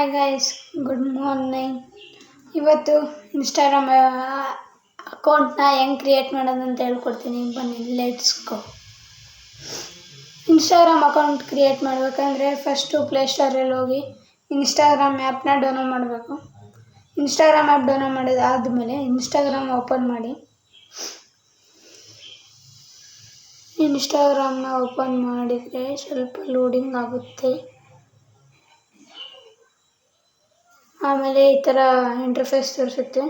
Hi guys, good morning. ಇವತ್ತು Instagram ಅಕೌಂಟ್ನ ಹೆಂಗೆ ಕ್ರಿಯೇಟ್ ಮಾಡೋದು ಅಂತ ಹೇಳ್ಕೊಡ್ತೀನಿ. ಬನ್ನಿ, let's go. Instagram account create ಮಾಡಬೇಕಂದ್ರೆ ಫಸ್ಟು ಪ್ಲೇಸ್ಟೋರಲ್ಲಿ ಹೋಗಿ ಇನ್ಸ್ಟಾಗ್ರಾಮ್ ಆ್ಯಪ್ನ ಡೌನ್ಲೋಡ್ ಮಾಡಬೇಕು. ಇನ್ಸ್ಟಾಗ್ರಾಮ್ ಆ್ಯಪ್ ಡೌನ್ಲೋಡ್ ಮಾಡಿದಾದಮೇಲೆ ಇನ್ಸ್ಟಾಗ್ರಾಮ್ ಓಪನ್ ಮಾಡಿ. ಇನ್ಸ್ಟಾಗ್ರಾಮ್ನ ಓಪನ್ ಮಾಡಿದರೆ ಸ್ವಲ್ಪ ಲೋಡಿಂಗ್ ಆಗುತ್ತೆ. ಆಮೇಲೆ ಈ ಥರ ಇಂಟರ್ಫೇಸ್ ತೋರಿಸುತ್ತೆ.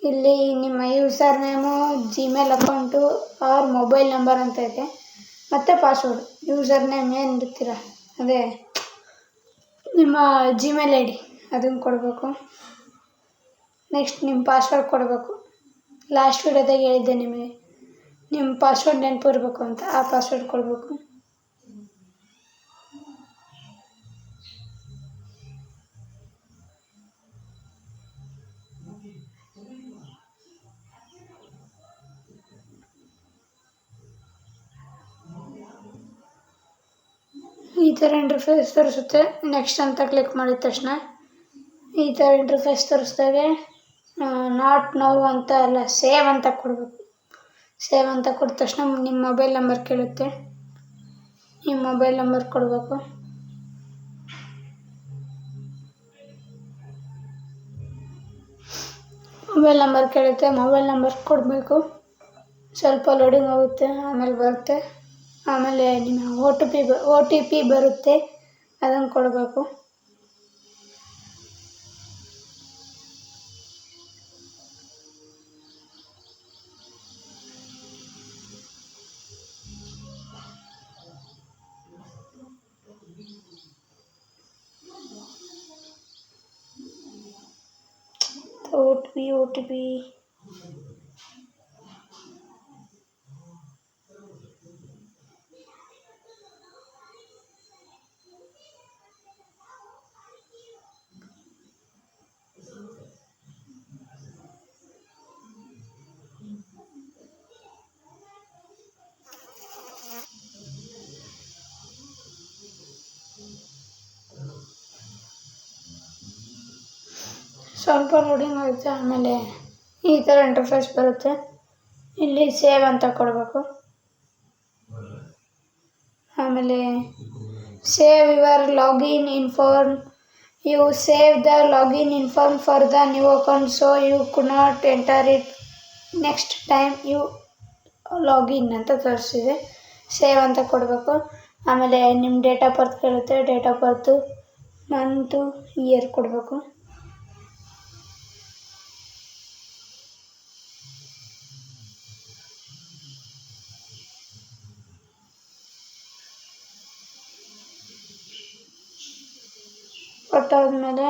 ಇಲ್ಲಿ ನಿಮ್ಮ user name, Gmail account or mobile number ಅಂತ ಇದೆ, ಮತ್ತು ಪಾಸ್ವರ್ಡ್. ಯೂಸರ್ ನೇಮ್ ಏನು ಇರ್ತೀರ ಅದೇ ನಿಮ್ಮ ಜಿಮೇಲ್ ಐ ಡಿ ಅದನ್ನು ಕೊಡಬೇಕು. ನೆಕ್ಸ್ಟ್ ನಿಮ್ಮ ಪಾಸ್ವರ್ಡ್ ಕೊಡಬೇಕು. ಲಾಸ್ಟ್ ವಿಡಿಯೋದಾಗ ಹೇಳಿದ್ದೆ ನಿಮಗೆ ನಿಮ್ಮ ಪಾಸ್ವರ್ಡ್ ನೆನಪು ಇರಬೇಕು ಅಂತ, ಆ ಪಾಸ್ವರ್ಡ್ ಕೊಡಬೇಕು. ಈ ಥರ ಇಂಟರ್ಫೇಸ್ ತೋರಿಸುತ್ತೆ. ನೆಕ್ಸ್ಟ್ ಅಂತ ಕ್ಲಿಕ್ ಮಾಡಿದ ತಕ್ಷಣ ಈ ಥರ ಇಂಟರ್ಫೇಸ್ ತೋರಿಸ್ದಾಗೆ ನಾಟ್ ನೌ ಅಂತ ಅಲ್ಲ, ಸೇವ್ ಅಂತ ಕೊಡಬೇಕು. ಸೇವ್ ಅಂತ ಕೊಟ್ಟ ತಕ್ಷಣ ನಿಮ್ಮ ಮೊಬೈಲ್ ನಂಬರ್ ಕೇಳುತ್ತೆ. ನಿಮ್ಮ ಮೊಬೈಲ್ ನಂಬರ್ ಕೊಡಬೇಕು. ಮೊಬೈಲ್ ನಂಬರ್ ಕೇಳುತ್ತೆ, ಮೊಬೈಲ್ ನಂಬರ್ ಕೊಡಬೇಕು. ಸ್ವಲ್ಪ ಲೋಡಿಂಗ್ ಆಗುತ್ತೆ, ಆಮೇಲೆ ಬರುತ್ತೆ. ಆಮೇಲೆ ನಿಮ್ಮ ಒ ಟಿ ಪಿ ಬರುತ್ತೆ, ಅದನ್ನು ಕೊಡಬೇಕು. ಒ ಟಿ ಪಿ ಸ್ವಲ್ಪ ಲೋಡಿಂಗ್ ಆಗುತ್ತೆ. ಆಮೇಲೆ ಈ ಥರ ಇಂಟರ್ಫೇಸ್ ಬರುತ್ತೆ. ಇಲ್ಲಿ ಸೇವ್ ಅಂತ ಕೊಡಬೇಕು. ಆಮೇಲೆ save your login inform. You save the login inform for the new account, so you could not enter it next time you login ಅಂತ ತೋರಿಸಿದೆ. ಸೇವ್ ಅಂತ ಕೊಡಬೇಕು. ಆಮೇಲೆ ನಿಮ್ಮ ಡೇಟ್ ಆಫ್ ಬರ್ತ್ ಕೇಳುತ್ತೆ. Date of birth, month, year ಕೊಡಬೇಕು. ಕೊಟ್ಟಾದ್ಮೇಲೆ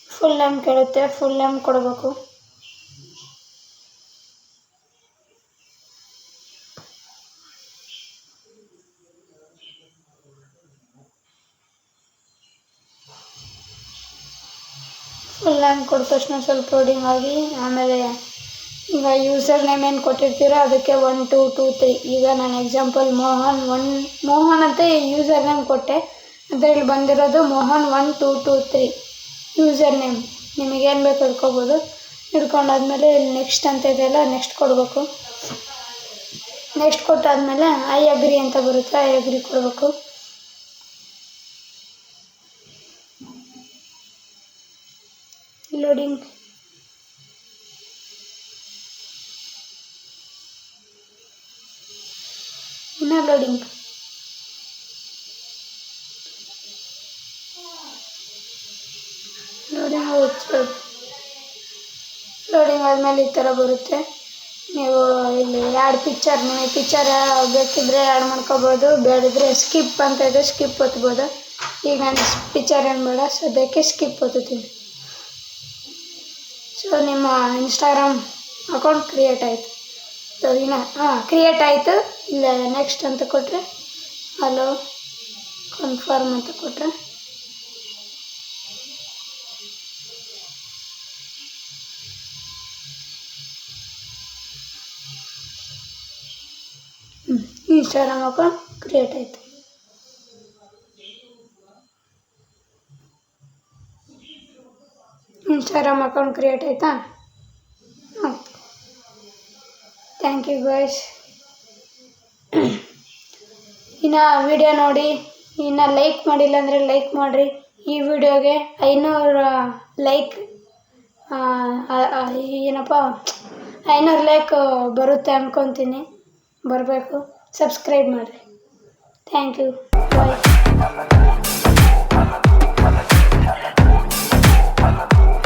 full name ಕೇಳುತ್ತೆ. Full name ಕೊಡಬೇಕು. ಫುಲ್ ನೇಮ್ ಕೊಟ್ಟ ತಕ್ಷಣ ಸ್ವಲ್ಪ ಲೋಡಿಂಗ್ ಆಗಿ, ಆಮೇಲೆ ಈಗ ಯೂಸರ್ ನೇಮ್ ಏನು ಕೊಟ್ಟಿರ್ತೀರೋ ಅದಕ್ಕೆ 1 2 2 3. ಈಗ ನಾನು ಎಕ್ಸಾಂಪಲ್ ಮೋಹನ್ ಅಂತ ಯೂಸರ್ ನೇಮ್ ಕೊಟ್ಟೆ. ಅದರಲ್ಲಿ ಬಂದಿರೋದು ಮೋಹನ್ 1 2 2 3 ಯೂಸರ್ ನೇಮ್. ನಿಮಗೇನು ಬೇಕು ಹಿಡ್ಕೊಬೋದು. ಹಿಡ್ಕೊಂಡಾದ್ಮೇಲೆ ನೆಕ್ಸ್ಟ್ ಅಂತ ಇದೆಯಲ್ಲ, ನೆಕ್ಸ್ಟ್ ಕೊಡಬೇಕು. ನೆಕ್ಸ್ಟ್ ಕೊಟ್ಟಾದ್ಮೇಲೆ ಐ ಅಗ್ರಿ ಅಂತ ಬರುತ್ತೆ, ಐ ಅಗ್ರಿ ಕೊಡಬೇಕು. ಲೋಡಿಂಗ್ ಇನ್ನೂ ಲೋಡಿಂಗ್ ಆಗುತ್ತೆ. ಲೋಡಿಂಗ್ ಆದಮೇಲೆ ಈ ಥರ ಬರುತ್ತೆ. ನೀವು ಇಲ್ಲಿ ಆ್ಯಡ್ ಪಿಕ್ಚರ್, ನಿಮಗೆ ಪಿಕ್ಚರ್ ಬೇಕಿದ್ದರೆ ಆ್ಯಡ್ ಮಾಡ್ಕೋಬೋದು, ಬೇಡಿದ್ರೆ ಸ್ಕಿಪ್ ಅಂತ ಇದೆ, ಸ್ಕಿಪ್ ಒತ್ಬೋದು. ಈಗ ನಾನು ಪಿಕ್ಚರ್ ಏನು ಬೇಡ, ಸದ್ಯಕ್ಕೆ ಸ್ಕಿಪ್ ಒತ್ತುತ್ತೀನಿ. ಸೊ ನಿಮ್ಮ ಇನ್ಸ್ಟಾಗ್ರಾಮ್ ಅಕೌಂಟ್ ಕ್ರಿಯೇಟ್ ಆಯಿತು. ಸೊ ಕ್ರಿಯೇಟ್ ಆಯಿತು. ಇಲ್ಲ ನೆಕ್ಸ್ಟ್ ಅಂತ ಕೊಟ್ಟರೆ, ಹಲೋ ಕನ್ಫರ್ಮ್ ಅಂತ ಕೊಟ್ಟರೆ ಇನ್ಸ್ಟಾಗ್ರಾಮ್ ಅಕೌಂಟ್ ಕ್ರಿಯೇಟ್ ಆಯಿತು. ಇನ್ಸ್ಟಾಗ್ರಾಮ್ ಅಕೌಂಟ್ ಕ್ರಿಯೇಟ್ ಆಯಿತಾ? ಆಯ್ತು. Thank you guys. ಇನ್ನು ವಿಡಿಯೋ ನೋಡಿ, ಇನ್ನು ಲೈಕ್ ಮಾಡಿಲ್ಲ ಅಂದರೆ ಲೈಕ್ ಮಾಡಿರಿ. ಈ ವಿಡಿಯೋಗೆ 500 ಲೈಕ್ ಏನಪ್ಪ 500 ಲೈಕ್ ಬರುತ್ತೆ ಅಂದ್ಕೊತೀನಿ. ಬರಬೇಕು. ಸಬ್ಸ್ಕ್ರೈಬ್ ಮಾಡಿರಿ. Thank you. ಬಾಯ್.